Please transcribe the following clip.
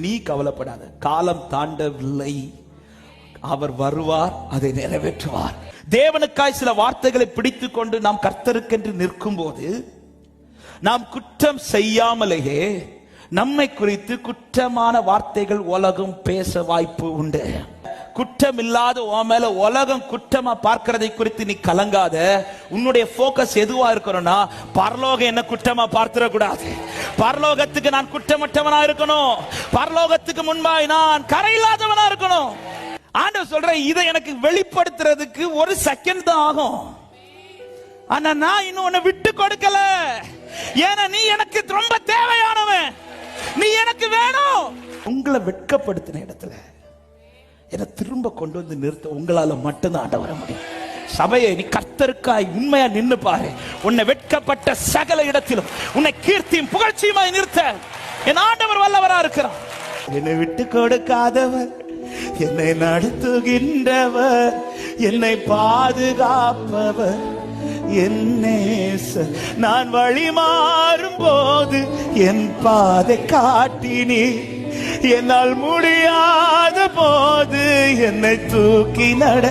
நீ கவலைப்படாத. காலம் தாண்டவில்லை, அவர் வருவார், அதை நிறைவேற்றுவார். தேவனுக்காய் சில வார்த்தைகளை பிடித்துக் கொண்டு நாம் கர்த்தருக்கென்று நிற்கும் போது நாம் குற்றம் செய்யாமலேயே நம்மை குறித்து குற்றமான வார்த்தைகள் உலகம் பேச வாய்ப்பு உண்டு. குற்றம் இல்லாத உன் மேல உலகம் குற்றமா பார்க்கிறதை குறித்து நீ கலங்காத. உன்னுடைய போக்கஸ் எதுவா இருக்கணும்னா, பரலோகம் என்ன குற்றமா பார்த்திட கூடாது. பரலோகத்துக்கு நான் குற்றமற்றவனா இருக்கணும். பரலோகத்துக்கு முன்பாய் நான் கரையில்லாதவனா இருக்கணும். ஆண்டவர் சொல்ற, இதை எனக்கு வெளிப்படுத்துறதுக்கு ஒரு செகண்ட் தான் ஆகும். ஆனா நான் இன்னும் உன்னை விட்டு கொடுக்கல. ஏன்னா நீ எனக்கு ரொம்ப தேவையானவன், நீ எனக்கு வேணும். உங்களை வெட்கப்படுத்தின இடத்துல என்ன திரும்ப கொண்டு வந்து நிறுத்த உங்களால மட்டும்தான் ஆண்டவர் வர முடியும். சபையை நீ கர்த்தருக்காய் உண்மையா நின்னு பாரு. உன்னை வெட்கப்பட்ட சகல இடத்திலும் உன்னை கீர்த்தியும் புகழ்ச்சியுமாய் நிறுத்த என் ஆண்டவர் வல்லவரா இருக்கிறார். என்னை விட்டு கொடுக்காதவர், என்னை நடத்துகின்றவர், என்னை பாதுகாப்பவர், நான் வழி மாறும் போது என் பாதை காட்டினி, என்னால் முடியாத போது என்னை தூக்கி நட